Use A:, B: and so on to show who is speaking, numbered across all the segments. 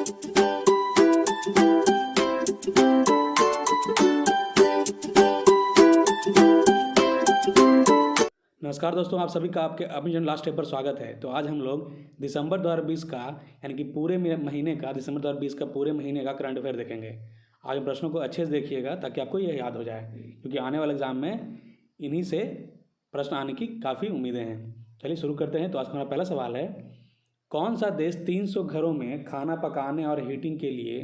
A: नमस्कार दोस्तों, आप सभी का आपके अपनी जन लास्ट स्टेप पर स्वागत है। तो आज हम लोग दिसंबर 2020 का यानी कि पूरे महीने का दिसंबर 2020 का पूरे महीने का करंट अफेयर देखेंगे। आज प्रश्नों को अच्छे से देखिएगा ताकि आपको यह याद हो जाए, क्योंकि आने वाले एग्जाम में इन्हीं से प्रश्न आने की काफ़ी उम्मीदें हैं। चलिए शुरू करते हैं। तो आज का हमारा पहला सवाल है, कौन सा देश 300 घरों में खाना पकाने और हीटिंग के लिए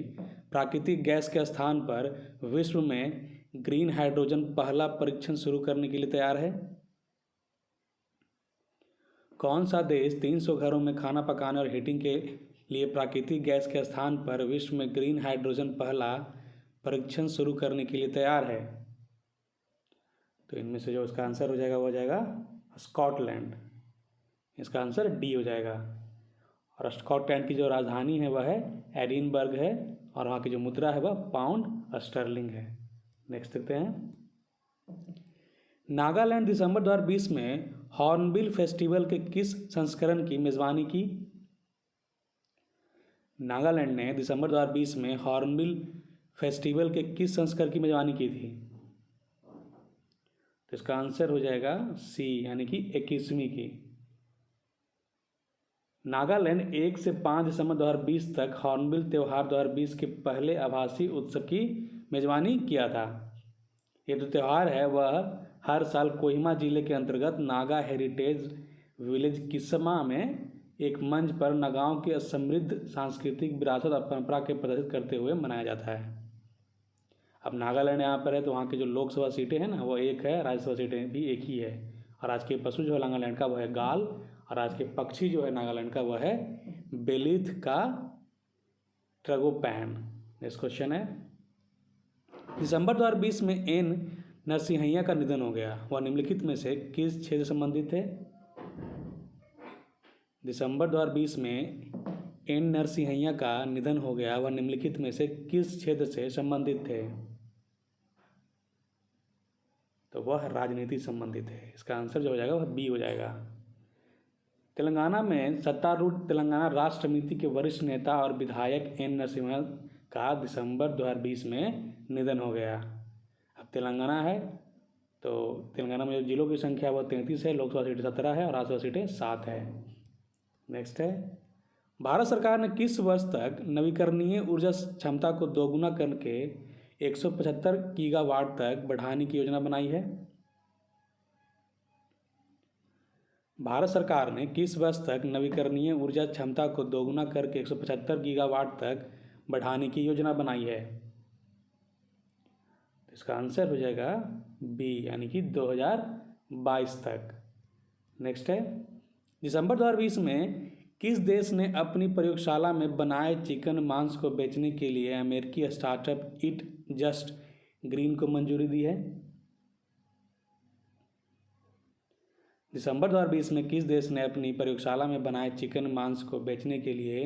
A: प्राकृतिक गैस के स्थान पर विश्व में ग्रीन हाइड्रोजन पहला परीक्षण शुरू करने के लिए तैयार है? कौन सा देश 300 घरों में खाना पकाने और हीटिंग के लिए प्राकृतिक गैस के स्थान पर विश्व में ग्रीन हाइड्रोजन पहला परीक्षण शुरू करने के लिए तैयार है? तो इनमें से जो इसका आंसर हो जाएगा वो हो जाएगा स्कॉटलैंड। इसका आंसर डी हो जाएगा। और स्कॉटलैंड की जो राजधानी है वह है एडिनबर्ग है, और वहाँ की जो मुद्रा है वह पाउंड स्टर्लिंग है। नेक्स्ट देखते हैं। नागालैंड दिसंबर 2020 में हॉर्नबिल फेस्टिवल के किस संस्करण की मेजबानी की? नागालैंड ने दिसंबर 2020 में हॉर्नबिल फेस्टिवल के किस संस्करण की मेजबानी की थी? तो इसका आंसर हो जाएगा सी, यानी कि 21वीं की। नागालैंड 1 से 5 दिसंबर 2020 तक हॉर्नबिल त्यौहार 2020 के पहले आभासी उत्सव की मेजबानी किया था। ये जो त्यौहार है वह हर साल कोहिमा जिले के अंतर्गत नागा हेरिटेज विलेज किस्मा में एक मंच पर नागाओं की समृद्ध सांस्कृतिक विरासत और परंपरा के प्रदर्शित करते हुए मनाया जाता है। अब नागालैंड यहाँ पर है तो वहाँ की जो लोकसभा सीटें हैं ना वो एक है, राज्यसभा सीटें भी एक ही है। और आज के पशु जो है नागालैंड का वह है गाल, और आज के पक्षी जो है नागालैंड का वह है बेलीथ का ट्रगोपैन। नेक्स्ट क्वेश्चन है, दिसंबर 2020 में एन नरसिंहैया का निधन हो गया, वह निम्नलिखित में से किस क्षेत्र से संबंधित है? दिसंबर 2020 में एन नरसिंहैया का निधन हो गया, वह निम्नलिखित में से किस क्षेत्र से संबंधित थे? तो वह राजनीति संबंधित है। इसका आंसर जो हो जाएगा वह बी हो जाएगा। तेलंगाना में सत्तारूढ़ तेलंगाना राष्ट्र समिति के वरिष्ठ नेता और विधायक एन नरसिंहैया का दिसंबर 2020 में निधन हो गया। अब तेलंगाना है तो तेलंगाना में जो जिलों की संख्या है वह 33 है, लोकसभा सीटें 17 है और राज्यसभा सीटें 7 है। नेक्स्ट है, भारत सरकार ने किस वर्ष तक नवीकरणीय ऊर्जा क्षमता को दोगुना करके 175 गीगावाट तक बढ़ाने की योजना बनाई है? भारत सरकार ने किस वर्ष तक नवीकरणीय ऊर्जा क्षमता को दोगुना करके 175 गीगावाट तक बढ़ाने की योजना बनाई है? इसका आंसर हो जाएगा बी, यानी कि 2022 तक। नेक्स्ट है, दिसंबर 2020 में किस देश ने अपनी प्रयोगशाला में बनाए चिकन मांस को बेचने के लिए अमेरिकी स्टार्टअप ईट जस्ट ग्रीन को मंजूरी दी है? दिसंबर 2020 में किस देश ने अपनी प्रयोगशाला में बनाए चिकन मांस को बेचने के लिए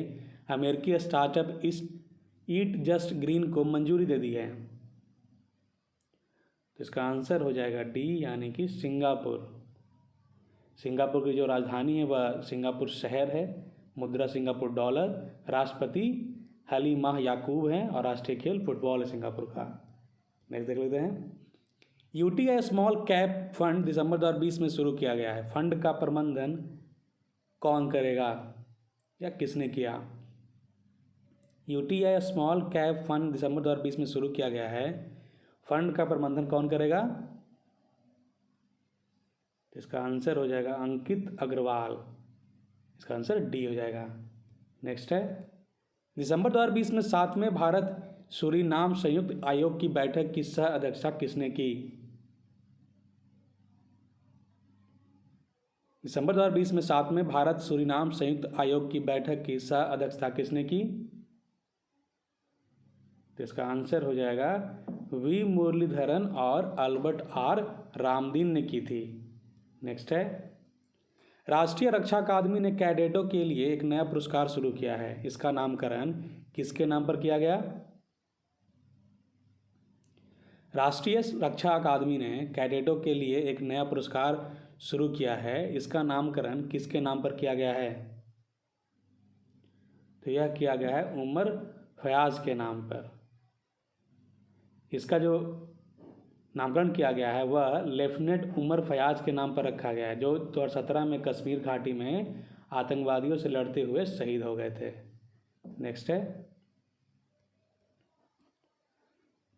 A: अमेरिकी स्टार्टअप ईट जस्ट ग्रीन को मंजूरी दे दी है? तो इसका आंसर हो जाएगा डी, यानी कि सिंगापुर। सिंगापुर की जो राजधानी है वह सिंगापुर शहर है, मुद्रा सिंगापुर डॉलर, राष्ट्रपति हलीमाह याकूब हैं और राष्ट्रीय खेल फुटबॉल है सिंगापुर का। नेक्स्ट देख लेते हैं, यूटीआई स्मॉल कैप फंड दिसंबर 2020 में शुरू किया गया है। फंड का प्रबंधन कौन करेगा या किसने किया? यूटीआई स्मॉल कैप फंड दिसंबर 2020 में शुरू किया गया है, फंड का प्रबंधन कौन करेगा? इसका आंसर हो जाएगा अंकित अग्रवाल। इसका आंसर डी हो जाएगा। नेक्स्ट है, दिसंबर 2020 में 7वें भारत सूरीनाम संयुक्त आयोग की बैठक की सह अध्यक्षता किसने की? दिसंबर 2020 में 7वें भारत सूरीनाम संयुक्त आयोग की बैठक की सह अध्यक्षता किसने की? तो इसका आंसर हो जाएगा वी मुरलीधरन और अल्बर्ट आर रामदीन ने की थी। नेक्स्ट है, राष्ट्रीय रक्षा अकादमी ने कैडेटों के लिए एक नया पुरस्कार शुरू किया है। इसका नामकरण किसके नाम पर किया गया? राष्ट्रीय रक्षा अकादमी ने कैडेटों के लिए एक नया पुरस्कार शुरू किया है, इसका नामकरण किसके नाम पर किया गया है? तो यह किया गया है उमर फयाज के नाम पर। इसका जो नामकरण किया गया है वह लेफ्टिनेंट उमर फयाज के नाम पर रखा गया है, जो 2017 में कश्मीर घाटी में आतंकवादियों से लड़ते हुए शहीद हो गए थे। नेक्स्ट है,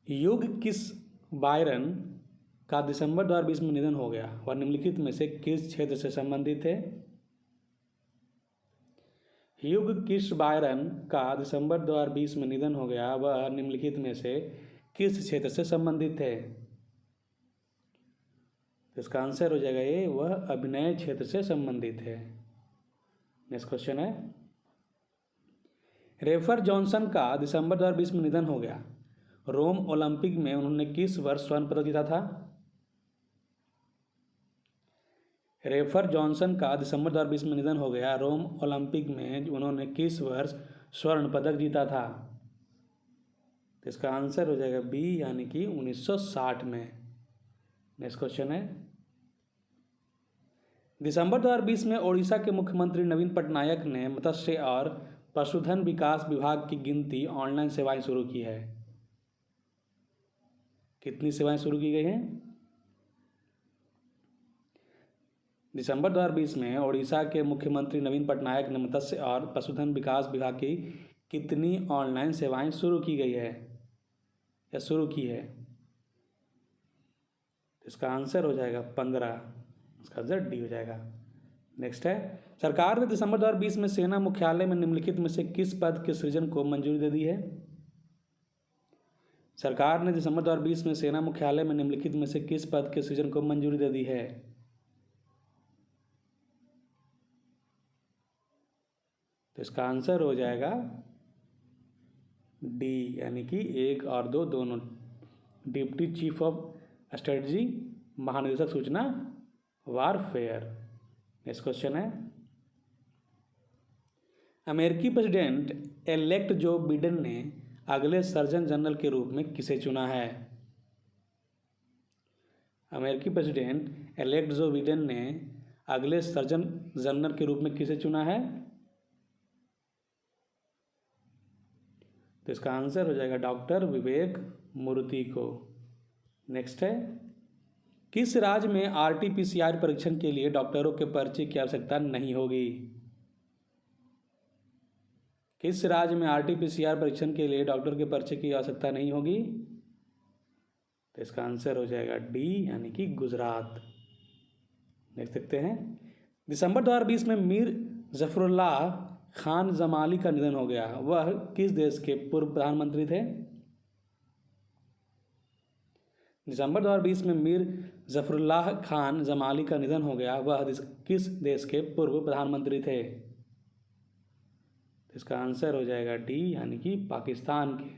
A: युग किस बायरन का दिसंबर 2020 में निधन हो गया, वह निम्नलिखित में से किस क्षेत्र से संबंधित है? युग किस बायरन का दिसंबर 2020 में निधन हो गया, वह निम्नलिखित में से किस क्षेत्र से संबंधित है? तो इसका आंसर हो जाएगा ये, वह अभिनय क्षेत्र से संबंधित है। नेक्स्ट क्वेश्चन है, रेफर जॉनसन का दिसंबर 2020 में निधन हो गया, रोम ओलंपिक में उन्होंने किस वर्ष स्वर्ण पदक जीता था? रेफर जॉनसन का दिसंबर 2020 में निधन हो गया, रोम ओलंपिक में उन्होंने किस वर्ष स्वर्ण पदक जीता था? तो इसका आंसर हो जाएगा बी, यानी कि 1960 में। नेक्स्ट क्वेश्चन है, दिसंबर 2020 में ओडिशा के मुख्यमंत्री नवीन पटनायक ने मत्स्य और पशुधन विकास विभाग की गिनती ऑनलाइन सेवाएं शुरू की है। कितनी सेवाएं शुरू की गई हैं? दिसंबर 2020 में ओडिशा के मुख्यमंत्री नवीन पटनायक ने मत्स्य और पशुधन विकास विभाग की कितनी ऑनलाइन सेवाएं शुरू की गई है या शुरू की है? इसका आंसर हो जाएगा 15, इसका आंसर डी हो जाएगा। नेक्स्ट है, सरकार ने दिसंबर 2020 में सेना मुख्यालय में निम्नलिखित में से किस पद के सृजन को मंजूरी दे दी है? सरकार ने दिसंबर 2020 में सेना मुख्यालय में निम्नलिखित में से किस पद के सृजन को मंजूरी दे दी है? तो इसका आंसर हो जाएगा डी, यानी कि 1 और 2 दोनों। डिप्टी चीफ ऑफ स्ट्रेटजी, महानिदेशक सूचना वारफेयर। नेक्स्ट क्वेश्चन है, अमेरिकी प्रेसिडेंट इलेक्ट जो बिडेन ने अगले सर्जन जनरल के रूप में किसे चुना है? अमेरिकी प्रेसिडेंट इलेक्ट जो बिडेन ने अगले सर्जन जनरल के रूप में किसे चुना है? तो इसका आंसर हो जाएगा डॉक्टर विवेक मूर्ति को। नेक्स्ट है, किस राज्य में आरटीपीसीआर परीक्षण के लिए डॉक्टरों के पर्चे की आवश्यकता नहीं होगी? किस राज्य में आरटीपीसीआर परीक्षण के लिए डॉक्टर के पर्चे की आवश्यकता नहीं होगी? तो इसका आंसर हो जाएगा डी, यानी कि गुजरात। देख सकते हैं, दिसंबर 2020 में मीर जफरुल्लाह खान जमाली का निधन हो गया, वह किस देश के पूर्व प्रधानमंत्री थे? दिसंबर 2020 में मीर जफरुल्लाह खान जमाली का निधन हो गया, वह किस देश के पूर्व प्रधानमंत्री थे? इसका आंसर हो जाएगा डी, यानी कि पाकिस्तान के।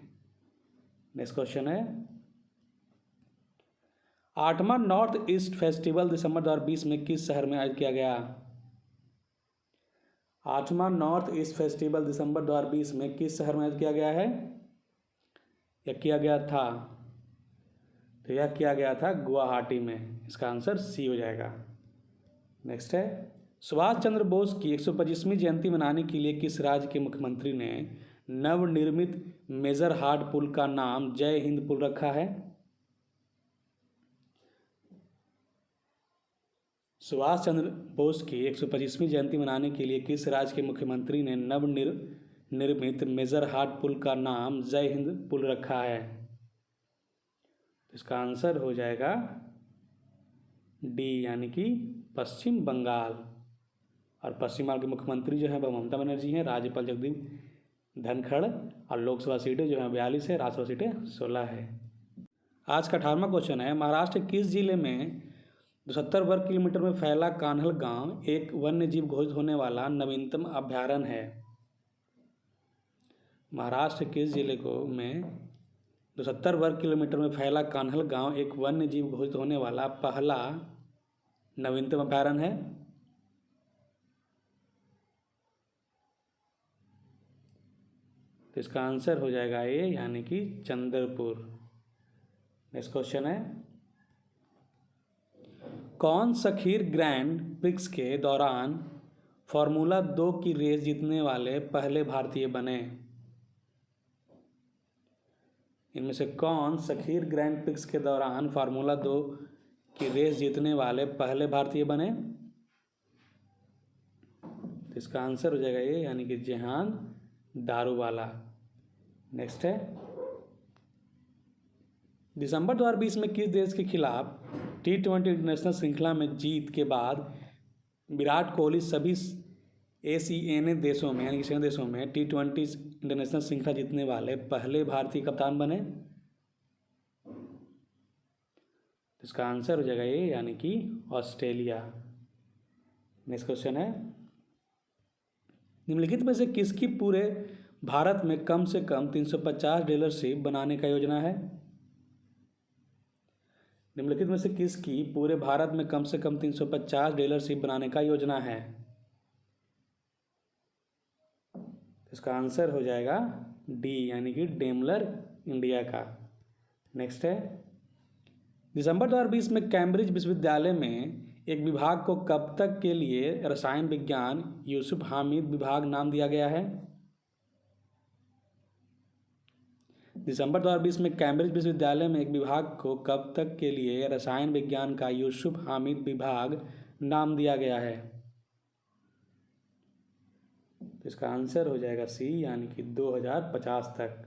A: नेक्स्ट क्वेश्चन है, 8वां नॉर्थ ईस्ट फेस्टिवल दिसंबर 2020 में किस शहर में आयोजित किया गया? 8वां नॉर्थ ईस्ट फेस्टिवल दिसंबर 2020 में किस शहर में आयोजित किया गया है या किया गया था? तो यह किया गया था गुवाहाटी में। इसका आंसर सी हो जाएगा। नेक्स्ट है, सुभाष चंद्र बोस की 125वीं जयंती मनाने के लिए किस राज्य के मुख्यमंत्री ने नवनिर्मित मेजर हार्ट पुल का नाम जय हिंद पुल रखा है? सुभाष चंद्र बोस की 125वीं जयंती मनाने के लिए किस राज्य के मुख्यमंत्री ने नवनिर्मित मेजर हार्ट पुल का नाम जय हिंद पुल रखा है? इसका आंसर हो जाएगा डी, यानी कि पश्चिम बंगाल। और पश्चिम बंगाल के मुख्यमंत्री जो है वह ममता बनर्जी हैं, राज्यपाल जगदीप धनखड़, और लोकसभा सीटें जो हैं 42 है, राज्यसभा सीटें 16 है। आज का 18वां क्वेश्चन है, महाराष्ट्र के किस जिले में 270 वर्ग किलोमीटर में फैला कान्हल गांव एक वन्य जीव घोषित होने वाला नवीनतम अभ्यारण्य है? महाराष्ट्र के किस जिले को में 270 वर्ग किलोमीटर में फैला कान्हल गांव एक वन्य जीव घोषित होने वाला पहला नवीनतम अभ्यारण्य है? तो इसका आंसर हो जाएगा ए, यानी कि चंद्रपुर। नेक्स्ट क्वेश्चन है, कौन सखीर ग्रैंड प्रिक्स के दौरान फार्मूला 2 की रेस जीतने वाले पहले भारतीय बने? इनमें से कौन शकीर ग्रैंड प्रिक्स के दौरान फार्मूला 2 की रेस जीतने वाले पहले भारतीय बने? तो इसका आंसर हो जाएगा ये, यानी कि जेहान दारूवाला। नेक्स्ट है, दिसंबर 2020 में किस देश के खिलाफ T20 इंटरनेशनल श्रृंखला में जीत के बाद विराट कोहली सभी ASEAN देशों में, यानी कि 6 देशों में T20 इंटरनेशनल श्रृंखला जीतने वाले पहले भारतीय कप्तान बने? इसका आंसर हो जाएगा ये, यानी कि ऑस्ट्रेलिया। नेक्स्ट क्वेश्चन है, निम्नलिखित में से किसकी पूरे भारत में कम से कम 350 डीलरशिप बनाने का योजना है? निम्नलिखित में से किसकी पूरे भारत में कम से कम 350 डीलरशिप बनाने का योजना है? इसका आंसर हो जाएगा डी, यानी कि डेमलर इंडिया का। नेक्स्ट है, दिसंबर 2020 में कैम्ब्रिज विश्वविद्यालय में एक विभाग को कब तक के लिए रसायन विज्ञान यूसुफ हामिद विभाग नाम दिया गया है? दिसंबर 2020 में कैम्ब्रिज विश्वविद्यालय में एक विभाग को कब तक के लिए रसायन विज्ञान का यूसुफ हामिद विभाग नाम दिया गया है? तो इसका आंसर हो जाएगा सी, यानी कि 2050 तक।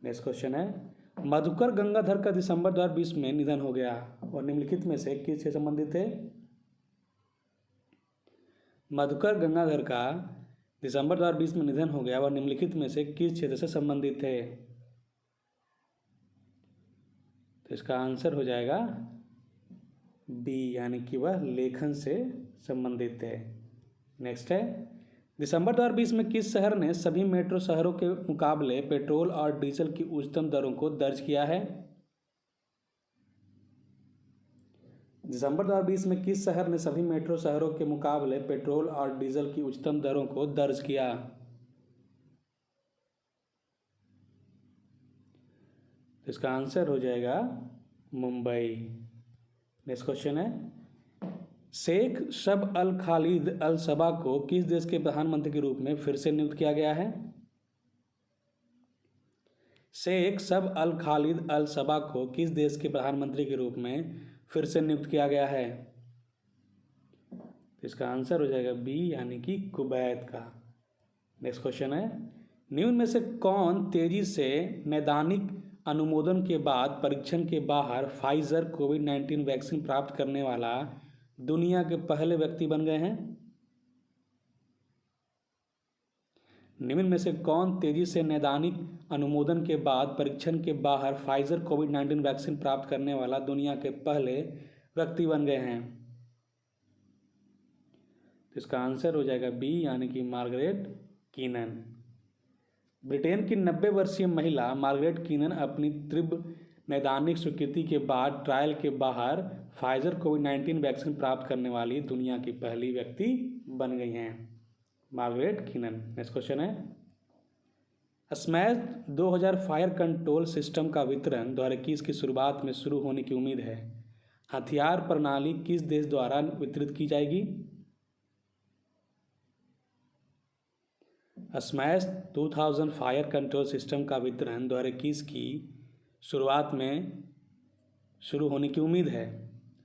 A: नेक्स्ट क्वेश्चन है, मधुकर गंगाधर का दिसंबर 2020 में निधन हो गया और निम्नलिखित में से किससे संबंधित थे? मधुकर गंगाधर का दिसंबर 2020 में निधन हो गया और निम्नलिखित में से किस क्षेत्र से संबंधित थे? तो इसका आंसर हो जाएगा बी, यानी कि वह लेखन से संबंधित थे। नेक्स्ट है, दिसंबर 2020 में किस शहर ने सभी मेट्रो शहरों के मुकाबले पेट्रोल और डीजल की उच्चतम दरों को दर्ज किया है? दिसंबर 2020 में किस शहर ने सभी मेट्रो शहरों के मुकाबले पेट्रोल और डीजल की उच्चतम दरों को दर्ज किया? इसका आंसर हो जाएगा मुंबई। नेक्स्ट क्वेश्चन है, शेख शब अल खालिद अल सबा को किस देश के प्रधानमंत्री के रूप में फिर से नियुक्त किया गया है? शेख शब अल खालिद अल सबा को किस देश के प्रधानमंत्री के रूप में फिर से नियुक्त किया गया है? इसका आंसर हो जाएगा बी, यानी कि कुवैत का। नेक्स्ट क्वेश्चन है, निम्न में से कौन तेजी से नैदानिक अनुमोदन के बाद परीक्षण के बाहर फाइजर कोविड-19 वैक्सीन प्राप्त करने वाला दुनिया के पहले व्यक्ति बन गए हैं? निम्न में से कौन तेजी से नैदानिक अनुमोदन के बाद परीक्षण के बाहर फाइजर कोविड-19 वैक्सीन प्राप्त करने वाला दुनिया के पहले व्यक्ति बन गए हैं? तो इसका आंसर हो जाएगा बी, यानी कि मार्गरेट कीनन। ब्रिटेन की 90 वर्षीय महिला मार्गरेट कीनन अपनी तीव्र नैदानिक स्वीकृति के बाद ट्रायल के बाहर फाइजर कोविड-19 वैक्सीन प्राप्त करने वाली दुनिया की पहली व्यक्ति बन गई हैं, मार्गरेट कीनन। नेक्स्ट क्वेश्चन है, स्मैश 2000 फायर कंट्रोल सिस्टम का वितरण 2021 की शुरुआत में शुरू होने की उम्मीद है। हथियार प्रणाली किस देश द्वारा वितरित की जाएगी? स्मैश 2000 फायर कंट्रोल सिस्टम का वितरण 2021 की शुरुआत में शुरू होने की उम्मीद है।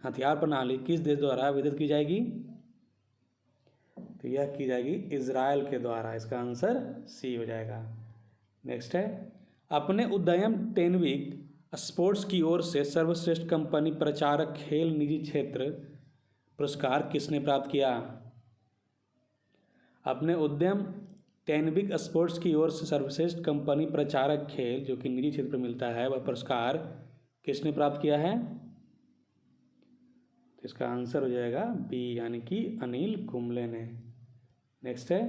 A: हथियार प्रणाली किस देश द्वारा वितरित की जाएगी? तो यह की जाएगी इजराइल के द्वारा। इसका आंसर सी हो जाएगा। नेक्स्ट है, अपने उद्यम टेनविक स्पोर्ट्स की ओर से सर्वश्रेष्ठ कंपनी प्रचारक खेल निजी क्षेत्र पुरस्कार किसने प्राप्त किया? अपने उद्यम टेनविक स्पोर्ट्स की ओर से सर्वश्रेष्ठ कंपनी प्रचारक खेल, जो कि निजी क्षेत्र में मिलता है, वह पुरस्कार किसने प्राप्त किया है? तो इसका आंसर हो जाएगा बी, यानी कि अनिल कुंबले ने। नेक्स्ट है,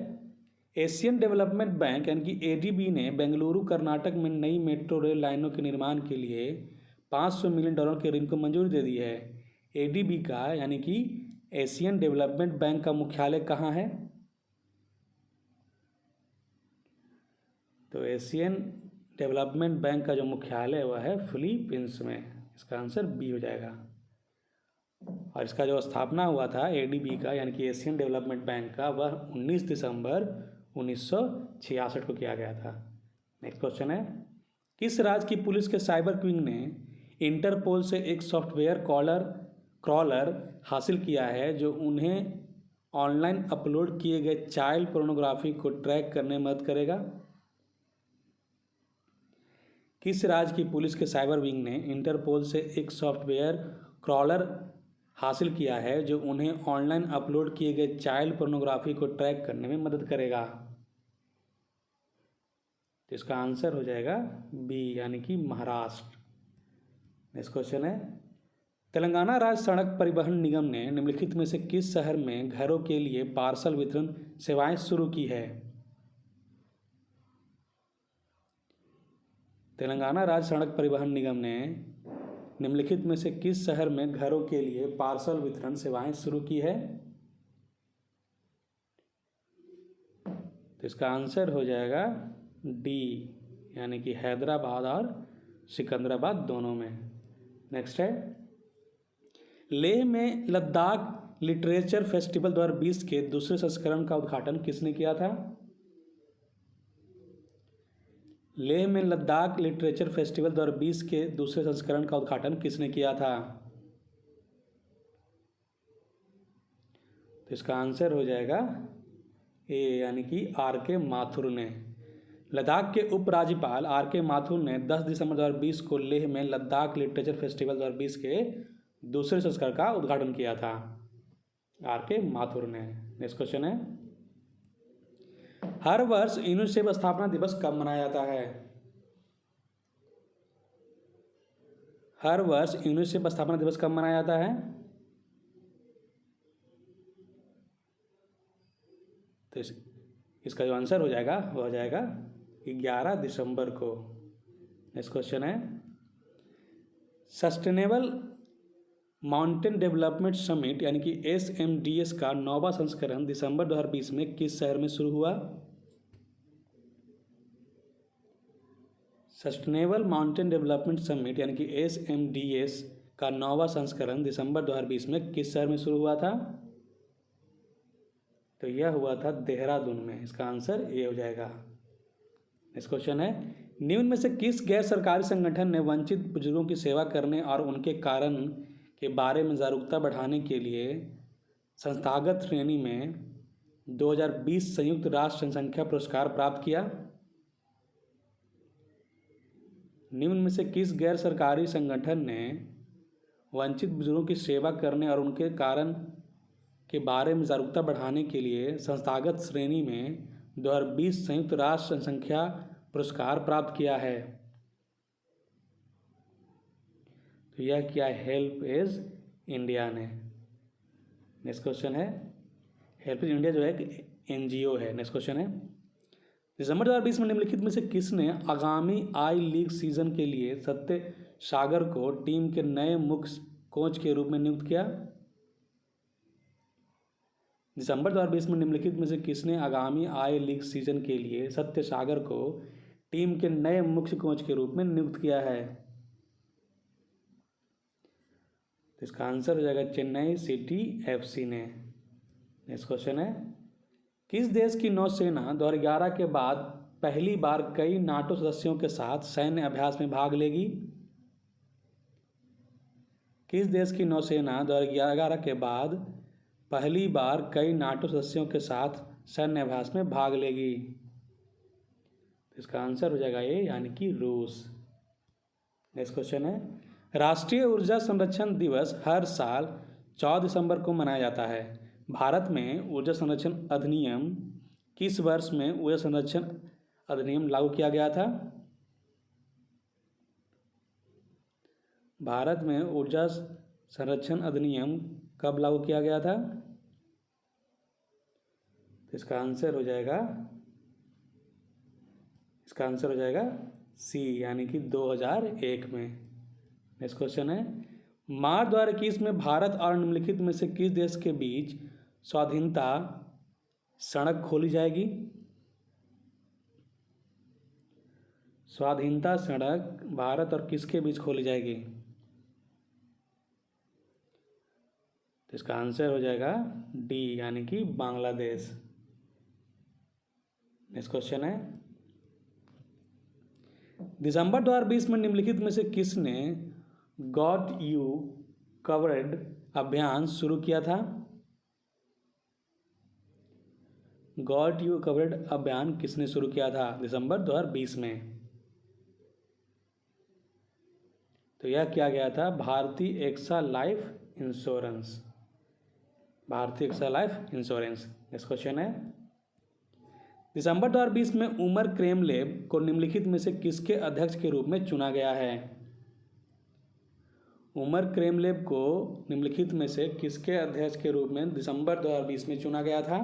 A: एशियन डेवलपमेंट बैंक यानी कि एडीबी ने बेंगलुरु कर्नाटक में नई मेट्रो रेल लाइनों के निर्माण के लिए $500 मिलियन के ऋण को मंजूरी दे दी है। एडीबी का यानी कि एशियन डेवलपमेंट बैंक का मुख्यालय कहाँ है? तो एशियन डेवलपमेंट बैंक का जो मुख्यालय वह है फिलीपींस में। इसका आंसर बी हो जाएगा। और इसका जो स्थापना हुआ था एडीबी का यानी कि एशियन डेवलपमेंट बैंक का, वह 19 दिसंबर 1966 को किया गया था। नेक्स्ट क्वेश्चन है, किस राज्य की पुलिस के साइबर विंग ने इंटरपोल से एक सॉफ्टवेयर क्रॉलर हासिल किया है जो उन्हें ऑनलाइन अपलोड किए गए चाइल्ड पोर्नोग्राफी को ट्रैक करने में मदद करेगा? किस राज्य की पुलिस के साइबर विंग ने इंटरपोल से एक सॉफ्टवेयर क्रॉलर हासिल किया है जो उन्हें ऑनलाइन अपलोड किए गए चाइल्ड पोर्नोग्राफी को ट्रैक करने में मदद करेगा? तो इसका आंसर हो जाएगा बी यानी कि महाराष्ट्र। नेक्स्ट क्वेश्चन है, तेलंगाना राज्य सड़क परिवहन निगम ने निम्नलिखित में से किस शहर में घरों के लिए पार्सल वितरण सेवाएं शुरू की है? तेलंगाना राज्य सड़क परिवहन निगम ने निम्नलिखित में से किस शहर में घरों के लिए पार्सल वितरण सेवाएं शुरू की है? तो इसका आंसर हो जाएगा डी यानी कि हैदराबाद और सिकंदराबाद दोनों में। नेक्स्ट है, लेह में लद्दाख लिटरेचर फेस्टिवल 2020 के दूसरे संस्करण का उद्घाटन किसने किया था? लेह में लद्दाख लिटरेचर फेस्टिवल 2020 के दूसरे संस्करण का उद्घाटन किसने किया था? तो इसका आंसर हो जाएगा ए यानी कि आर के माथुर ने। लद्दाख के उपराज्यपाल आर के माथुर ने 10 दिसंबर 2020 को लेह में लद्दाख लिटरेचर फेस्टिवल 2020 के दूसरे संस्करण का उद्घाटन किया था, आर के माथुर ने। नेक्स्ट क्वेश्चन है, हर वर्ष यूनिसेफ स्थापना दिवस कब मनाया जाता है? हर वर्ष यूनिसेफ स्थापना दिवस कब मनाया जाता है? तो इसका जो आंसर हो जाएगा वो हो जाएगा 11 दिसंबर को। नेक्स्ट क्वेश्चन है, सस्टेनेबल माउंटेन डेवलपमेंट समिट यानी कि SMDS का 9वां संस्करण दिसंबर 2020 में किस शहर में शुरू हुआ? सस्टेनेबल माउंटेन डेवलपमेंट समिट यानी कि SMDS का 9वां संस्करण दिसंबर 2020 में किस शहर में शुरू हुआ था? तो यह हुआ था देहरादून में। इसका आंसर ए हो जाएगा। नेक्स्ट क्वेश्चन है, निम्न में से किस गैर सरकारी संगठन ने वंचित बुजुर्गों की सेवा करने और उनके कारण के बारे में जागरूकता बढ़ाने के लिए संस्थागत श्रेणी में 2020 संयुक्त राष्ट्र जनसंख्या पुरस्कार प्राप्त किया? निम्न में से किस गैर सरकारी संगठन ने वंचित बुजुर्गों की सेवा करने और उनके कारण के बारे में जागरूकता बढ़ाने के लिए संस्थागत श्रेणी में 2020 संयुक्त राष्ट्र जनसंख्या पुरस्कार प्राप्त किया है? तो यह किया हेल्प एज इंडिया ने। नेक्स्ट क्वेश्चन है, हेल्प एज इंडिया जो है एक NGO है। नेक्स्ट क्वेश्चन है, दिसंबर 2020 में निम्नलिखित में से किसने आगामी आई लीग सीजन के लिए सत्य सागर को टीम के नए मुख्य कोच के रूप में नियुक्त किया? दिसंबर 2020 में निम्नलिखित में से किसने आगामी आई लीग सीजन के लिए सत्य सागर को टीम के नए मुख्य कोच के रूप में नियुक्त किया है? तो इसका आंसर हो जाएगा चेन्नई सिटी FC ने। नेक्स्ट क्वेश्चन है, किस देश की नौसेना 2011 के बाद पहली बार कई नाटो सदस्यों के साथ सैन्य अभ्यास में भाग लेगी? किस देश की नौसेना 2011 के बाद पहली बार कई नाटो सदस्यों के साथ सैन्य अभ्यास में भाग लेगी? इसका आंसर हो जाएगा ए यानी कि रूस। नेक्स्ट क्वेश्चन है, राष्ट्रीय ऊर्जा संरक्षण दिवस हर साल 14 दिसंबर को मनाया जाता है। भारत में ऊर्जा संरक्षण अधिनियम किस वर्ष में ऊर्जा संरक्षण अधिनियम लागू किया गया था? भारत में ऊर्जा संरक्षण अधिनियम कब लागू किया गया था? तो इसका आंसर हो जाएगा सी यानी कि 2001 में। नेक्स्ट क्वेश्चन है, मार्च 2021 में भारत और निम्नलिखित में से किस देश के बीच स्वाधीनता सड़क खोली जाएगी? स्वाधीनता सड़क भारत और किसके बीच खोली जाएगी? तो इसका आंसर हो जाएगा डी यानी कि बांग्लादेश। नेक्स्ट क्वेश्चन है, दिसंबर 2020 में निम्नलिखित में से किसने गॉट यू कवर्ड अभियान शुरू किया था? गॉट यू कवर्ड अभियान किसने शुरू किया था दिसंबर 2020 में? तो यह किया गया था Bharti AXA life insurance. Bharti AXA life insurance. Next question है, दिसंबर 2020 में उमर क्रेमलेव को निम्नलिखित में से किसके अध्यक्ष के रूप में चुना गया है? उमर क्रेमलेव को निम्नलिखित में से किसके अध्यक्ष के रूप में दिसंबर 2020 में चुना गया था?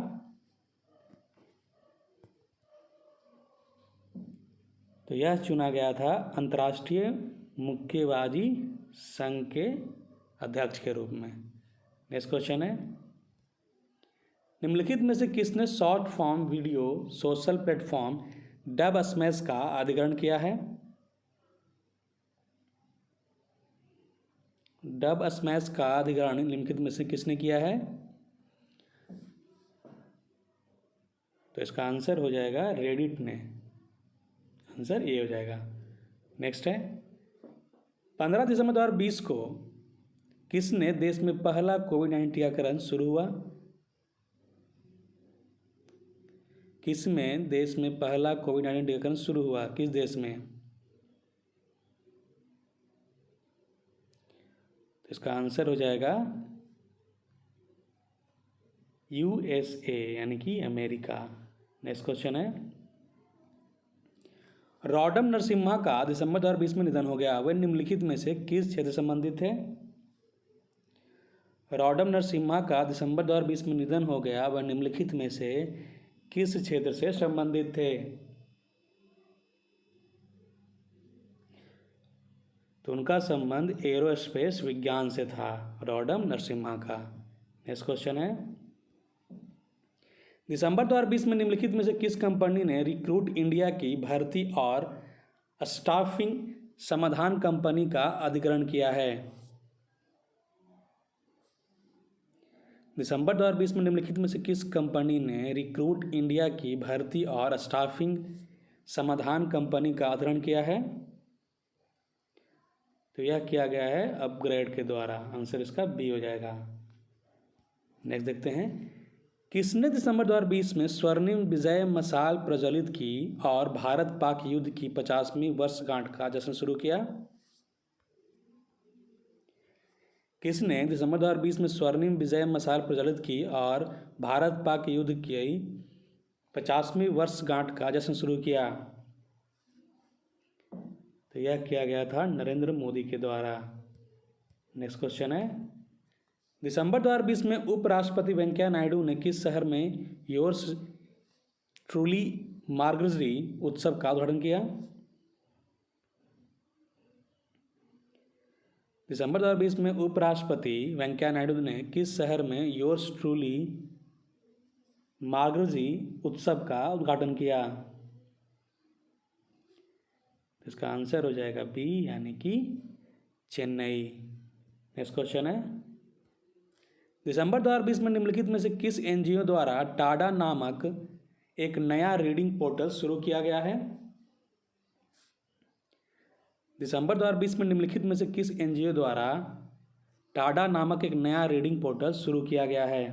A: तो यह चुना गया था अंतर्राष्ट्रीय मुक्केबाजी संघ के अध्यक्ष के रूप में। नेक्स्ट क्वेश्चन है, निम्नलिखित में से किसने short form video social platform dub smash का अधिग्रहण किया है? डब स्मैश का अधिग्रहण निम्नलिखित में से किसने किया है? तो इसका आंसर हो जाएगा रेडिट ने। आंसर ये हो जाएगा। नेक्स्ट है, 15 दिसंबर 2020 को किसने देश में पहला कोविड-19 टीकाकरण शुरू हुआ? किसमें देश में पहला कोविड-19 टीकाकरण शुरू हुआ? किस देश में? तो इसका आंसर हो जाएगा यूएसए यानी कि अमेरिका। नेक्स्ट क्वेश्चन है, रॉडम नरसिम्हा का दिसंबर 2020 में निधन हो गया, वह निम्नलिखित में से किस क्षेत्र से संबंधित थे? रॉडम नरसिम्हा का दिसंबर 2020 में निधन हो गया, वह निम्नलिखित में से किस क्षेत्र से संबंधित थे? तो उनका संबंध एरोस्पेस विज्ञान से था, रॉडम नरसिम्हा का। नेक्स्ट क्वेश्चन है, दिसंबर 2020 में निम्नलिखित में से किस कंपनी ने रिक्रूट इंडिया की भर्ती और स्टाफिंग समाधान कंपनी का अधिग्रहण किया है? दिसंबर 2020 में निम्नलिखित में से किस कंपनी ने रिक्रूट इंडिया की भर्ती और स्टाफिंग समाधान कंपनी का अधिग्रहण किया है? तो यह किया गया है अपग्रेड के द्वारा। आंसर इसका बी हो जाएगा। नेक्स्ट देखते हैं, किसने दिसंबर 2020 में स्वर्णिम विजय मशाल प्रज्वलित की और भारत पाक युद्ध की 50वीं वर्षगांठ का जश्न शुरू किया? किसने दिसंबर 2020 में स्वर्णिम विजय मशाल प्रज्वलित की और भारत पाक युद्ध की 50वीं वर्षगांठ का जश्न शुरू किया? तो यह किया गया था नरेंद्र मोदी के द्वारा। नेक्स्ट क्वेश्चन है, दिसंबर 2020 में उपराष्ट्रपति वेंकैया नायडू ने किस शहर में योर्स ट्रूली मार्गजरी उत्सव का उद्घाटन किया? दिसंबर 2020 में उपराष्ट्रपति वेंकैया नायडू ने किस शहर में योर्स ट्रूली मार्गजरी उत्सव का उद्घाटन किया? इसका आंसर हो जाएगा बी यानी कि चेन्नई। नेक्स्ट क्वेश्चन है, दिसंबर 2020 में निम्नलिखित में से किस एनजीओ द्वारा टाडा नामक एक नया रीडिंग पोर्टल शुरू किया गया है? दिसंबर 2020 में निम्नलिखित में से किस एनजीओ द्वारा टाडा नामक एक नया रीडिंग पोर्टल शुरू किया गया है?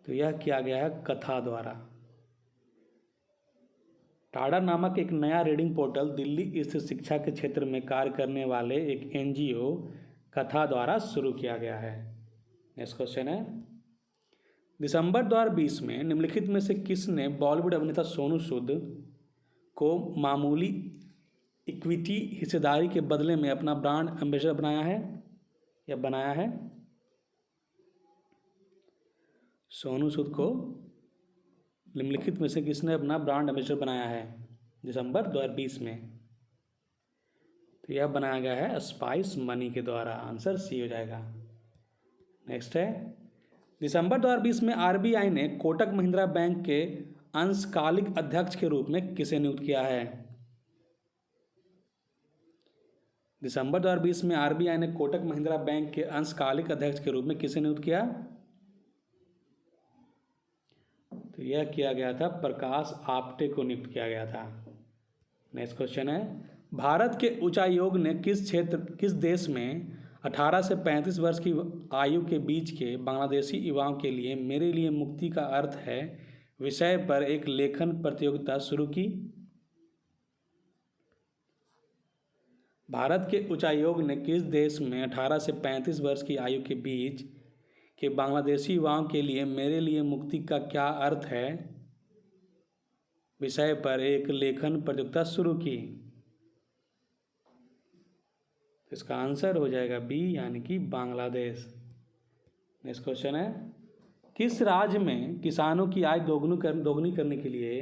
A: तो यह किया गया है कथा द्वारा। टाडा नामक एक नया रीडिंग पोर्टल दिल्ली स्थित शिक्षा के क्षेत्र में कार्य करने वाले एक एनजीओ कथा द्वारा शुरू किया गया है। नेक्स्ट क्वेश्चन है, दिसंबर 2020 में निम्नलिखित में से किसने बॉलीवुड अभिनेता सोनू सूद को मामूली इक्विटी हिस्सेदारी के बदले में अपना ब्रांड एम्बेसडर बनाया है? सोनू सूद को निम्नलिखित में से किसने अपना ब्रांड एम्बेसडर बनाया है दिसंबर 2020 में? तो यह बनाया गया है स्पाइस मनी के द्वारा। आंसर सी हो जाएगा। नेक्स्ट है, दिसंबर 2020 में आरबीआई ने कोटक महिंद्रा बैंक के अंशकालिक अध्यक्ष के रूप में किसे नियुक्त किया है? दिसंबर 2020 में आरबीआई ने कोटक महिंद्रा बैंक के अंशकालिक अध्यक्ष के रूप में किसे नियुक्त किया? तो यह किया गया था प्रकाश आप्टे को नियुक्त किया गया था। नेक्स्ट क्वेश्चन है, भारत के उच्चायोग ने किस देश में 18 से 35 वर्ष की आयु के बीच के बांग्लादेशी युवाओं के लिए मेरे लिए मुक्ति का अर्थ है विषय पर एक लेखन प्रतियोगिता शुरू की? भारत के उच्चायोग ने किस देश में 18 से 35 वर्ष की आयु के बीच के बांग्लादेशी युवाओं के लिए मेरे लिए मुक्ति का क्या अर्थ है विषय पर एक लेखन प्रतियोगिता शुरू की? इसका आंसर हो जाएगा बी, यानी कि बांग्लादेश। नेक्स्ट क्वेश्चन है, किस राज्य में किसानों की आय दोगुनी करने के लिए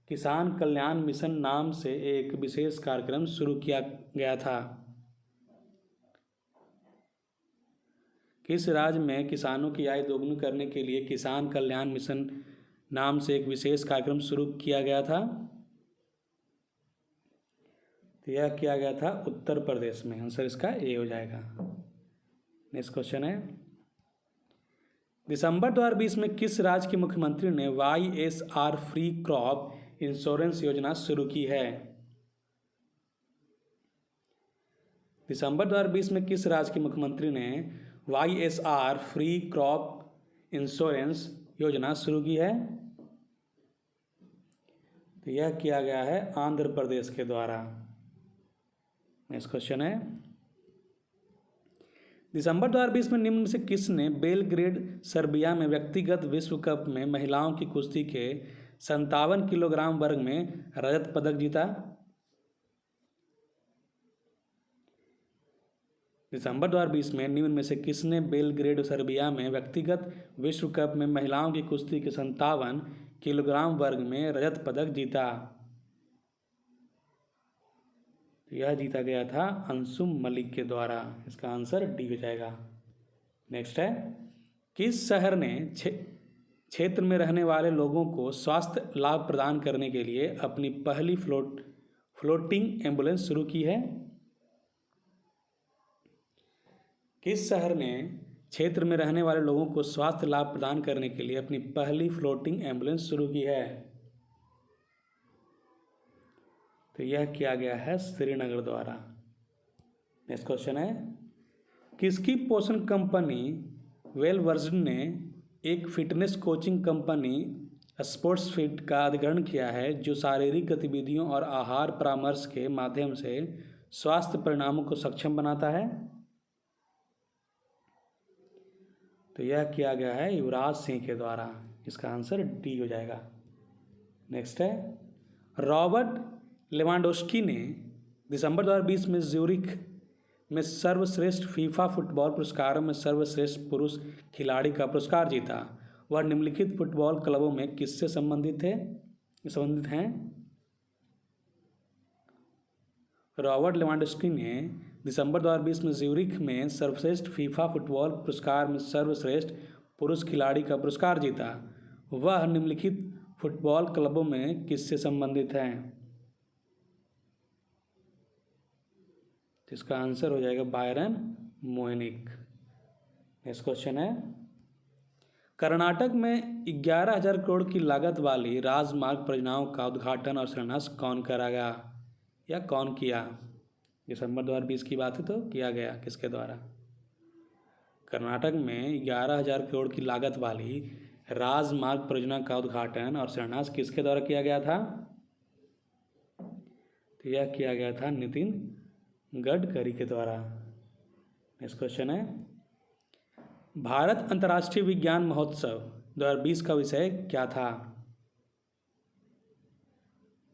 A: किसान कल्याण मिशन नाम से एक विशेष कार्यक्रम शुरू किया गया था? किस राज्य में किसानों की आय दोगुनी करने के लिए किसान कल्याण मिशन नाम से एक विशेष कार्यक्रम शुरू किया गया था? तो यह किया गया था उत्तर प्रदेश में। आंसर इसका ए हो जाएगा। नेक्स्ट क्वेश्चन है, दिसंबर 2020 में किस राज्य के मुख्यमंत्री ने YSR फ्री क्रॉप इंश्योरेंस योजना शुरू की है? दिसंबर 2020 में किस राज्य के मुख्यमंत्री ने YSR फ्री क्रॉप इंश्योरेंस योजना शुरू की है? तो यह किया गया है आंध्र प्रदेश के द्वारा। नेक्स्ट क्वेश्चन है, दिसंबर 2020 में निम्न में से किसने बेलग्रेड सर्बिया में व्यक्तिगत विश्व कप में महिलाओं की कुश्ती के 57 किलोग्राम वर्ग में रजत पदक जीता? दिसंबर 2020 में निम्न में से किसने बेलग्रेड सर्बिया में व्यक्तिगत विश्व कप में महिलाओं की कुश्ती के 57 किलोग्राम वर्ग में रजत पदक जीता? यह जीता गया था अंशुम मलिक के द्वारा। इसका आंसर डी हो जाएगा। नेक्स्ट है, किस शहर ने क्षेत्र में रहने वाले लोगों को स्वास्थ्य लाभ प्रदान करने के लिए अपनी पहली फ्लोटिंग एम्बुलेंस शुरू की है? किस शहर ने क्षेत्र में रहने वाले लोगों को स्वास्थ्य लाभ प्रदान करने के लिए अपनी पहली फ्लोटिंग एम्बुलेंस शुरू की है? तो यह किया गया है श्रीनगर द्वारा। नेक्स्ट क्वेश्चन है, किसकी पोषण कंपनी वेलवर्जन ने एक fitness coaching company sports fit का अधिग्रहण किया है जो शारीरिक गतिविधियों और आहार परामर्श के माध्यम से स्वास्थ्य परिणामों को सक्षम बनाता है? तो यह किया गया है युवराज सिंह के द्वारा। इसका आंसर डी हो जाएगा। नेक्स्ट है, रॉबर्ट लेवांडोस्की ने दिसंबर 2020 में ज्यूरिख में सर्वश्रेष्ठ फीफा फुटबॉल पुरस्कारों में सर्वश्रेष्ठ पुरुष खिलाड़ी का पुरस्कार जीता। वह निम्नलिखित फुटबॉल क्लबों में किससे संबंधित हैं? रॉबर्ट लेवांडोस्की ने दिसंबर 2020 में ज्यूरिख में सर्वश्रेष्ठ फीफा फुटबॉल पुरस्कार में सर्वश्रेष्ठ पुरुष खिलाड़ी का पुरस्कार जीता। वह निम्नलिखित फुटबॉल क्लबों में किससे संबंधित हैं? तो इसका आंसर हो जाएगा बायरन म्यूनिख। नेक्स्ट क्वेश्चन है, कर्नाटक में 11,000 करोड़ की लागत वाली राजमार्ग परियोजनाओं का उद्घाटन और शिलान्यास कौन करागा या कौन किया? दिसंबर 2020 की बात है तो किया गया किसके द्वारा? कर्नाटक में 11,000 करोड़ की लागत वाली राजमार्ग परियोजना का उद्घाटन और शिलान्यास किसके द्वारा किया गया था? तो यह किया गया था नितिन गडकरी के द्वारा। नेक्स्ट क्वेश्चन है, भारत अंतर्राष्ट्रीय विज्ञान महोत्सव 2020 का विषय क्या था?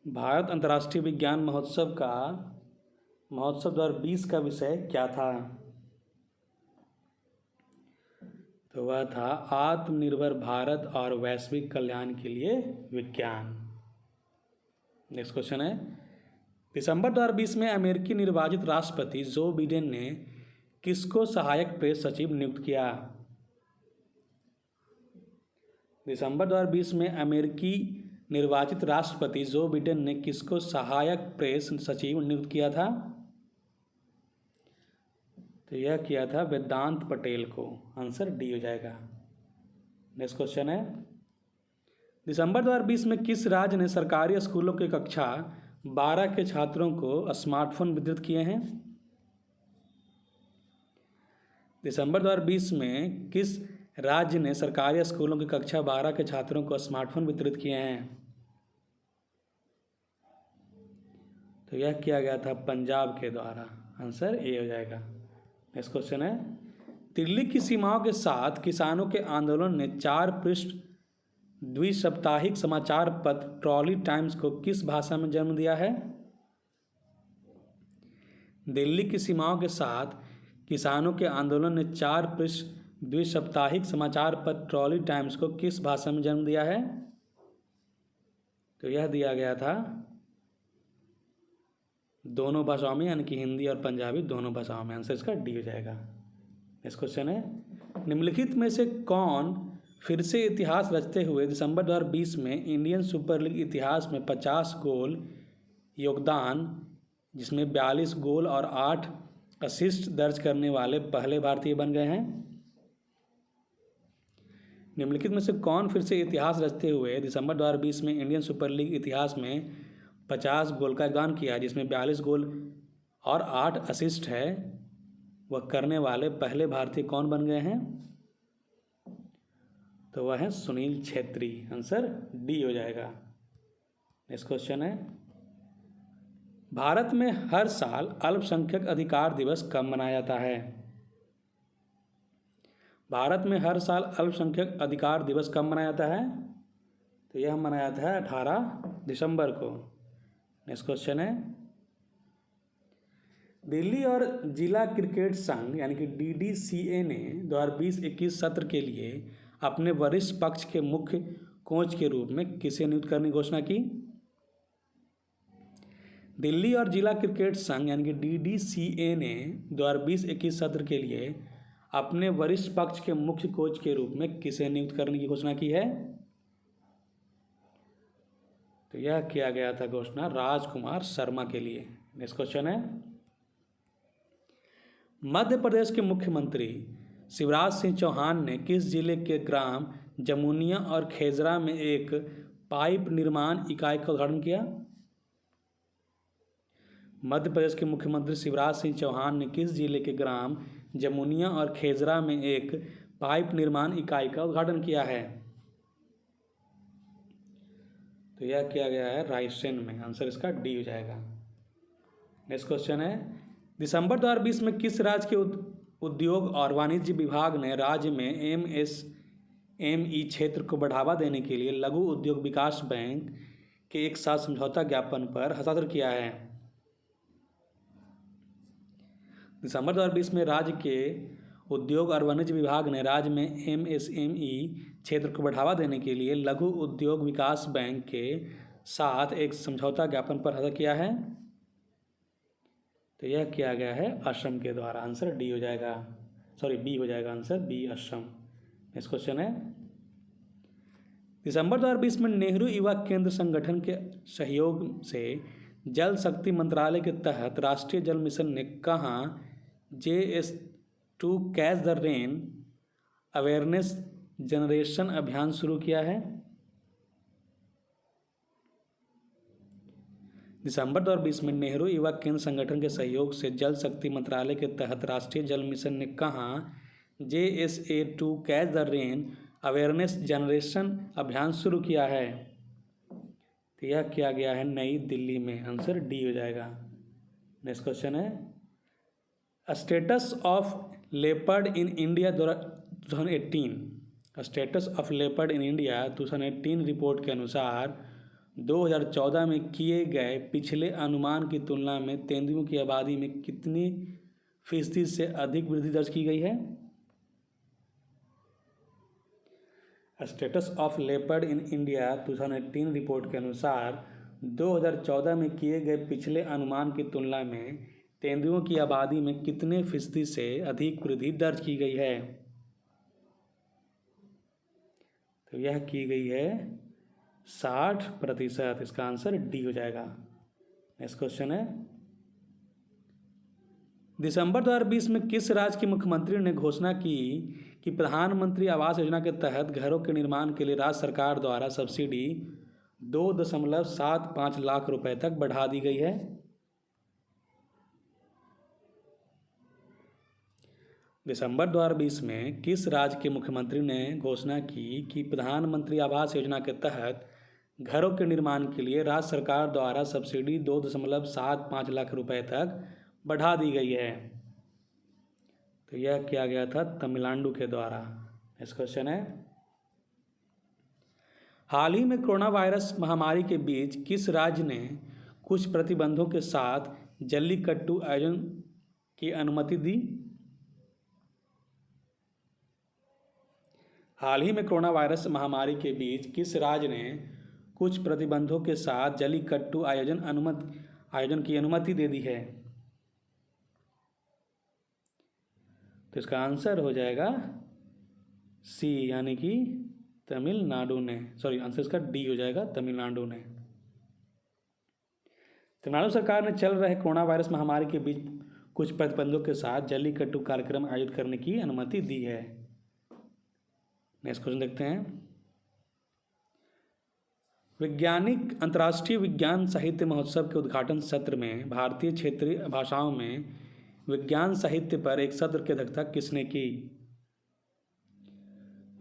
A: भारत अंतर्राष्ट्रीय विज्ञान महोत्सव 2020 का विषय क्या था? तो वह था आत्मनिर्भर भारत और वैश्विक कल्याण के लिए विज्ञान। नेक्स्ट क्वेश्चन है, दिसंबर 2020 में अमेरिकी निर्वाचित राष्ट्रपति जो बिडेन ने किसको सहायक प्रेस सचिव नियुक्त किया? दिसंबर 2020 में अमेरिकी निर्वाचित राष्ट्रपति जो बिडेन ने किसको सहायक प्रेस सचिव नियुक्त किया था? तो यह किया था वेदांत पटेल को। आंसर डी हो जाएगा। नेक्स्ट क्वेश्चन है, दिसंबर 2020 में किस राज्य ने सरकारी स्कूलों की कक्षा 12 के छात्रों को स्मार्टफोन वितरित किए हैं? दिसंबर 2020 में किस राज्य ने सरकारी स्कूलों की कक्षा 12 के छात्रों को स्मार्टफोन वितरित किए हैं? तो यह किया गया था पंजाब के द्वारा। आंसर ए हो जाएगा। नेक्स्ट क्वेश्चन है, दिल्ली की सीमाओं के साथ किसानों के आंदोलन ने 4 पृष्ठ द्विसाप्ताहिक समाचार पत्र ट्रॉली टाइम्स को किस भाषा में जन्म दिया है? दिल्ली की सीमाओं के साथ किसानों के आंदोलन ने 4 पृष्ठ द्विसाप्ताहिक समाचार पत्र ट्रॉली टाइम्स को किस भाषा में जन्म दिया है? तो यह दिया गया था दोनों भाषाओं में, यानी कि हिंदी और पंजाबी दोनों भाषाओं में। आंसर इसका डी हो जाएगा। नेक्स्ट क्वेश्चन है, निम्नलिखित में से कौन फिर से इतिहास रचते हुए दिसंबर 2020 में इंडियन सुपर लीग इतिहास में 50 गोल योगदान, जिसमें 42 गोल और 8 असिस्ट दर्ज करने वाले पहले भारतीय बन गए हैं? निम्नलिखित में से कौन फिर से इतिहास रचते हुए दिसंबर 2020 में इंडियन सुपर लीग इतिहास में 50 गोल का योगदान किया, जिसमें 42 गोल और 8 असिस्ट है, वह करने वाले पहले भारतीय कौन बन गए हैं? तो वह है सुनील छेत्री। आंसर डी हो जाएगा। नेक्स्ट क्वेश्चन है, भारत में हर साल अल्पसंख्यक अधिकार दिवस कब मनाया जाता है? भारत में हर साल अल्पसंख्यक अधिकार दिवस कब मनाया जाता है? तो यह मनाया जाता है 18 दिसंबर को। नेक्स्ट क्वेश्चन है, दिल्ली और जिला क्रिकेट संघ यानी कि DDCA ने 2020-21 सत्र के लिए अपने वरिष्ठ पक्ष के मुख्य कोच के रूप में किसे नियुक्त करने की घोषणा की? दिल्ली और जिला क्रिकेट संघ यानी कि DDCA ने 2020-21 सत्र के लिए अपने वरिष्ठ पक्ष के मुख्य कोच के रूप में किसे नियुक्त करने की घोषणा की है? तो यह किया गया था घोषणा राजकुमार शर्मा के लिए। नेक्स्ट क्वेश्चन है, मध्य प्रदेश के मुख्यमंत्री शिवराज सिंह चौहान ने किस जिले के ग्राम जमुनिया और खेजरा में एक पाइप निर्माण इकाई का उद्घाटन किया? मध्य प्रदेश के मुख्यमंत्री शिवराज सिंह चौहान ने किस जिले के ग्राम जमुनिया और खेजरा में एक पाइप निर्माण इकाई का उद्घाटन किया है? तो यह किया गया है रायसेन में। आंसर इसका डी हो जाएगा। नेक्स्ट क्वेश्चन है, दिसंबर 2020 में किस राज्य के उद्योग और वाणिज्य विभाग ने राज्य में MSME क्षेत्र को बढ़ावा देने के लिए लघु उद्योग विकास बैंक के एक साथ समझौता ज्ञापन पर हस्ताक्षर किया है? दिसंबर 2020 में राज्य के उद्योग और वाणिज्य विभाग ने राज्य में MSME क्षेत्र को बढ़ावा देने के लिए लघु उद्योग विकास बैंक के साथ एक समझौता ज्ञापन पर हस्ताक्षर किया है? तो यह किया गया है असम के द्वारा। आंसर डी हो जाएगा, सॉरी बी हो जाएगा। Answer B Assam. Next question है, दिसंबर 2020 में नेहरू युवा केंद्र संगठन के सहयोग से जल शक्ति मंत्रालय के तहत राष्ट्रीय जल मिशन ने कहाँ JS2 catch the rain awareness generation अभियान शुरू किया है? दिसंबर 2020 में नेहरू युवा केंद्र संगठन के सहयोग से जल शक्ति मंत्रालय के तहत राष्ट्रीय जल मिशन ने कहाँ JSA2 catch the rain awareness generation अभियान शुरू किया है? तो यह किया गया है नई दिल्ली में। आंसर डी हो जाएगा। नेक्स्ट क्वेश्चन है, status of leopard in India 2018 status of leopard in India 2018 report के अनुसार 2014 में किए गए पिछले अनुमान की तुलना में तेंदुओं की आबादी में कितनी फीसदी से अधिक वृद्धि दर्ज की गई है? Status of leopard in India 2018 report के अनुसार 2014 में किए गए पिछले अनुमान की तुलना में तेंदुओं की आबादी में कितने फीसदी से अधिक वृद्धि दर्ज की गई है? तो यह की गई है 60%। इसका आंसर डी हो जाएगा। नेक्स्ट क्वेश्चन है, दिसंबर 2020 में किस राज्य के मुख्यमंत्री ने घोषणा की कि प्रधानमंत्री आवास योजना के तहत घरों के निर्माण के लिए राज्य सरकार द्वारा सब्सिडी 2.75 लाख रुपए तक बढ़ा दी गई है? दिसंबर 2020 में किस राज्य के मुख्यमंत्री ने घोषणा की कि प्रधानमंत्री आवास योजना के तहत घरों के निर्माण के लिए राज्य सरकार द्वारा सब्सिडी 2.75 लाख रुपए तक बढ़ा दी गई है? तो यह किया गया था तमिलनाडु के द्वारा। नेक्स्ट क्वेश्चन है, हाल ही में कोरोना वायरस महामारी के बीच किस राज्य ने कुछ प्रतिबंधों के साथ जल्लीकट्टू आयोजन की अनुमति दी? हाल ही में कोरोना वायरस महामारी के बीच किस राज्य ने कुछ प्रतिबंधों के साथ जल्लीकट्टू आयोजन की अनुमति दे दी है? तो इसका आंसर हो जाएगा सी, यानी कि तमिलनाडु ने। सॉरी, आंसर इसका डी हो जाएगा, तमिलनाडु ने। तमिलनाडु सरकार ने चल रहे कोरोना वायरस महामारी के बीच कुछ प्रतिबंधों के साथ जल्लीकट्टू कार्यक्रम आयोजित करने की अनुमति दी है। नेक्स्ट क्वेश्चन देखते हैं, वैज्ञानिक अंतर्राष्ट्रीय विज्ञान साहित्य महोत्सव के उद्घाटन सत्र में भारतीय क्षेत्रीय भाषाओं में विज्ञान साहित्य पर एक सत्र की अध्यक्षता किसने की?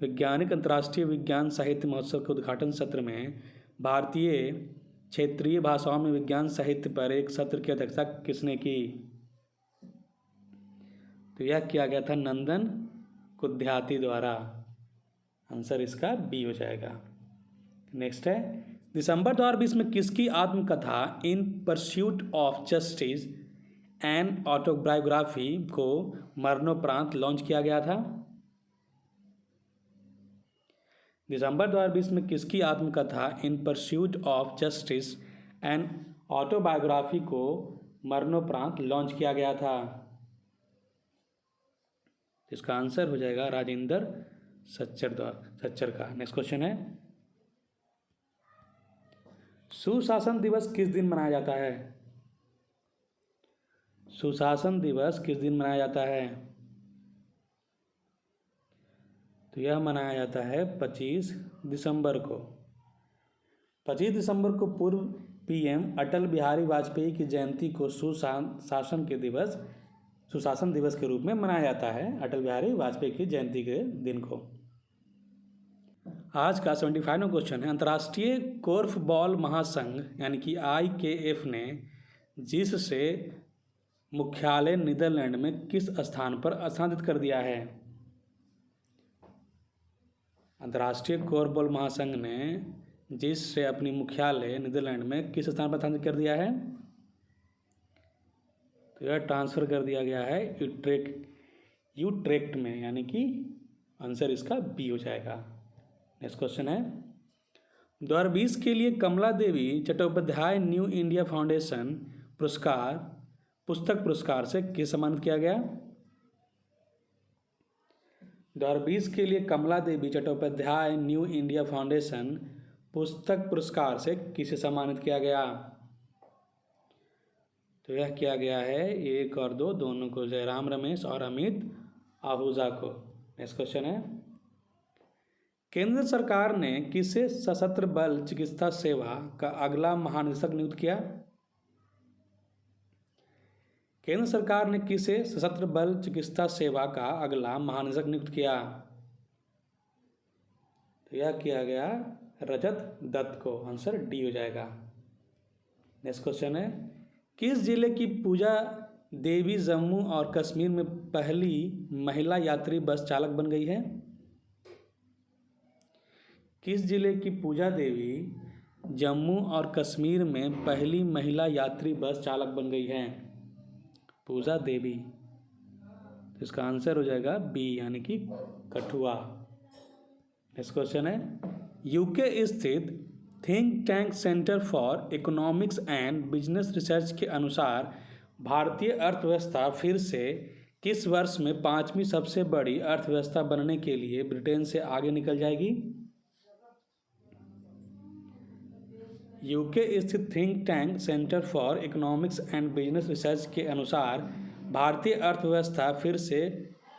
A: वैज्ञानिक अंतर्राष्ट्रीय विज्ञान साहित्य महोत्सव के उद्घाटन सत्र में भारतीय क्षेत्रीय भाषाओं में विज्ञान साहित्य पर एक सत्र की अध्यक्षता किसने की? तो यह किया गया था नंदन कुद्याती द्वारा। आंसर इसका बी हो जाएगा। नेक्स्ट है, दिसंबर 2020 में किसकी आत्मकथा in pursuit of justice and autobiography को मरणोपरांत लॉन्च किया गया था? दिसंबर 2020 में किसकी आत्मकथा in pursuit of justice and autobiography को मरणोपरांत लॉन्च किया गया था? इसका आंसर हो जाएगा राजेंद्र सच्चर का। नेक्स्ट क्वेश्चन है, सुशासन दिवस किस दिन मनाया जाता है? सुशासन दिवस किस दिन मनाया जाता है? तो यह मनाया जाता है 25 दिसंबर को। 25 दिसंबर को पूर्व पीएम अटल बिहारी वाजपेयी की जयंती को सुशासन दिवस के रूप में मनाया जाता है, अटल बिहारी वाजपेयी की जयंती के दिन को। आज का 75वां क्वेश्चन है, अंतर्राष्ट्रीय कोर्फबॉल महासंघ यानी कि IKF ने जिससे मुख्यालय नीदरलैंड में किस स्थान पर स्थानांतरित कर दिया है? अंतर्राष्ट्रीय कोर्फबॉल महासंघ ने जिससे अपनी मुख्यालय नीदरलैंड में किस स्थान पर स्थानांतरित कर दिया है? तो यह ट्रांसफर कर दिया गया है यूट्रेक्ट में, यानी कि आंसर इसका बी हो जाएगा। नेक्स्ट क्वेश्चन है, 2020 के लिए कमला देवी चट्टोपाध्याय न्यू इंडिया फाउंडेशन पुस्तक पुरस्कार से किसे सम्मानित किया गया? 2020 के लिए कमला देवी चट्टोपाध्याय न्यू इंडिया फाउंडेशन पुस्तक पुरस्कार से किसे सम्मानित किया गया? तो यह किया गया है 1 और 2 दोनों को, जयराम रमेश और अमित आहूजा को। नेक्स्ट क्वेश्चन है, केंद्र सरकार ने किसे सशस्त्र बल चिकित्सा सेवा का अगला महानिदेशक नियुक्त किया? केंद्र सरकार ने किसे सशस्त्र बल चिकित्सा सेवा का अगला महानिदेशक नियुक्त किया? तो यह किया गया रजत दत्त को। आंसर डी हो जाएगा। नेक्स्ट क्वेश्चन है, किस जिले की पूजा देवी जम्मू और कश्मीर में पहली महिला यात्री बस चालक बन गई है? किस जिले की पूजा देवी जम्मू और कश्मीर में पहली महिला यात्री बस चालक बन गई है? पूजा देवी। तो इसका आंसर हो जाएगा बी, यानी कि कठुआ। नेक्स्ट क्वेश्चन है, यूके स्थित think tank centre for economics and business research के अनुसार भारतीय अर्थव्यवस्था फिर से किस वर्ष में 5वीं सबसे बड़ी अर्थव्यवस्था बनने के लिए ब्रिटेन से आगे निकल जाएगी? यूके स्थित think tank centre for economics and business research के अनुसार भारतीय अर्थव्यवस्था फिर से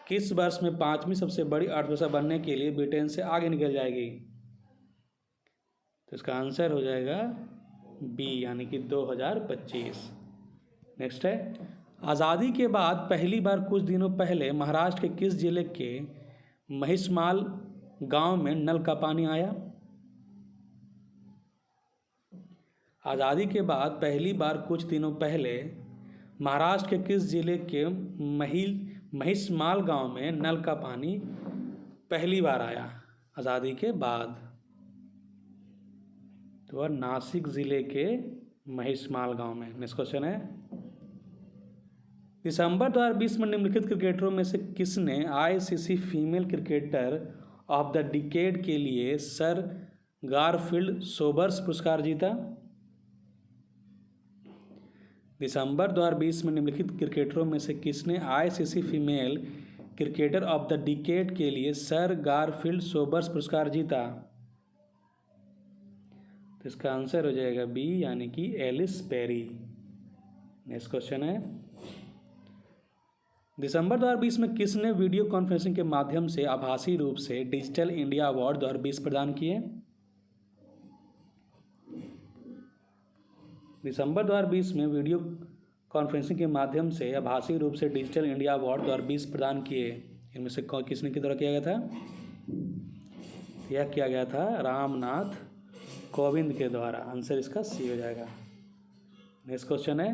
A: किस वर्ष में 5वीं सबसे बड़ी अर्थव्यवस्था बनने के लिए ब्रिटेन से आगे निकल जाएगी? तो इसका आंसर हो जाएगा बी, यानी कि 2025। नेक्स्ट है, आज़ादी के बाद पहली बार कुछ दिनों पहले महाराष्ट्र के किस जिले के महिषमाल गांव में नल का पानी आया? आज़ादी के बाद पहली बार कुछ दिनों पहले महाराष्ट्र के किस जिले के महिषमाल गांव में नल का पानी पहली बार आया आज़ादी के बाद? तो वह नासिक जिले के महिषमाल गांव में। नेक्स्ट क्वेश्चन है, दिसंबर 2020 में निम्नलिखित क्रिकेटरों में से किसने ICC female cricketer of the decade के लिए सर गारफील्ड सोबर्स पुरस्कार जीता? दिसंबर 2020 में निम्नलिखित क्रिकेटरों में से किसने ICC female cricketer of the decade के लिए सर गारफील्ड सोबर्स पुरस्कार जीता? तो इसका आंसर हो जाएगा बी, यानी कि एलिस पेरी। नेक्स्ट क्वेश्चन है, दिसंबर 2020 में किसने वीडियो कॉन्फ्रेंसिंग के माध्यम से आभासी रूप से डिजिटल इंडिया अवार्ड 2020 प्रदान किए? दिसंबर 2020 में वीडियो कॉन्फ्रेंसिंग के माध्यम से आभासी रूप से डिजिटल इंडिया अवार्ड 2020 प्रदान किए, इनमें से किसने के द्वारा किया गया था? यह किया गया था रामनाथ कोविंद के द्वारा। आंसर इसका सी हो जाएगा। नेक्स्ट क्वेश्चन है,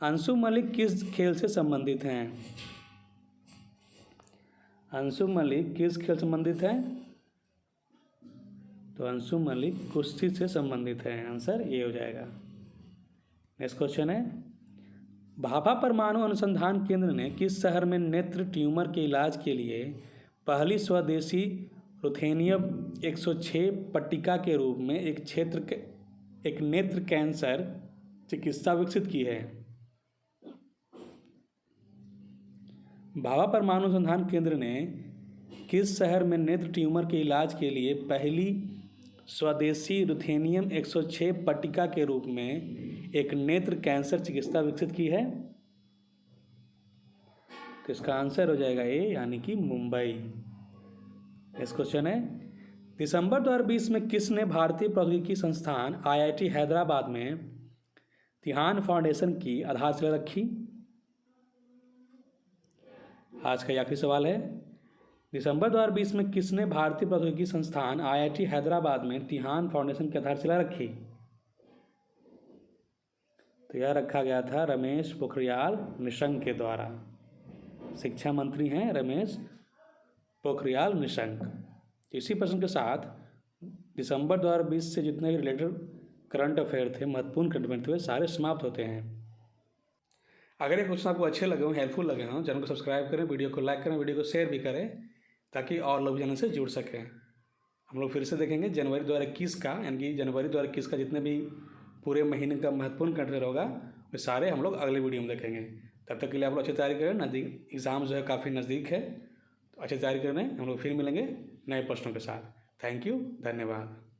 A: अंशु मलिक किस खेल से संबंधित हैं? अंशु मलिक किस खेल से संबंधित हैं? तो अंशु मलिक कुश्ती से संबंधित हैं। आंसर ए हो जाएगा। नेक्स्ट क्वेश्चन है, भाभा परमाणु अनुसंधान केंद्र ने किस शहर में नेत्र ट्यूमर के इलाज के लिए पहली स्वदेशी रुथेनियम 106 पट्टिका के रूप में एक नेत्र कैंसर चिकित्सा विकसित की है? भाभा परमाणु अनुसंधान केंद्र ने किस शहर में नेत्र ट्यूमर के इलाज के लिए पहली स्वदेशी रुथेनियम 106 पट्टिका के रूप में एक नेत्र कैंसर चिकित्सा विकसित की है? तो इसका आंसर हो जाएगा ए, यानी कि मुंबई। नेक्स्ट क्वेश्चन है, दिसंबर 2020 में किसने भारतीय प्रौद्योगिकी संस्थान IIT हैदराबाद में ध्यान फाउंडेशन की आधारशिला रखी? आज का आखिरी सवाल है, दिसंबर 2020 में किसने भारतीय प्रौद्योगिकी संस्थान IIT हैदराबाद में ध्यान फाउंडेशन की आधारशिला रखी? तो यह रखा गया था रमेश पोखरियाल निशंक के द्वारा। शिक्षा मंत्री हैं रमेश पोखरियाल निशंक। इसी प्रश्न के साथ दिसंबर 2020 से जितने भी रिलेटेड करंट अफेयर थे, महत्वपूर्ण करंट अफेयर थे, वे सारे समाप्त होते हैं। अगर ये क्वेश्चन आपको अच्छे लगे हों, हेल्पफुल लगे हों, चैनल को सब्सक्राइब करें, वीडियो को लाइक करें, वीडियो को शेयर भी करें, ताकि और लोग चैनल से जुड़ सकें। हम लोग फिर से देखेंगे जनवरी 2021 का, यानी कि जनवरी 2021 का जितने भी पूरे महीने का महत्वपूर्ण करंट अफेयर होगा, वे सारे हम लोग अगले वीडियो में देखेंगे। तब तक के लिए आप लोग अच्छी तैयारी करें। नज़दीक एग्ज़ाम जो है काफ़ी नज़दीक है, तो अच्छी तैयारी करें। हम लोग फिर मिलेंगे नए प्रश्नों के साथ। थैंक यू, धन्यवाद।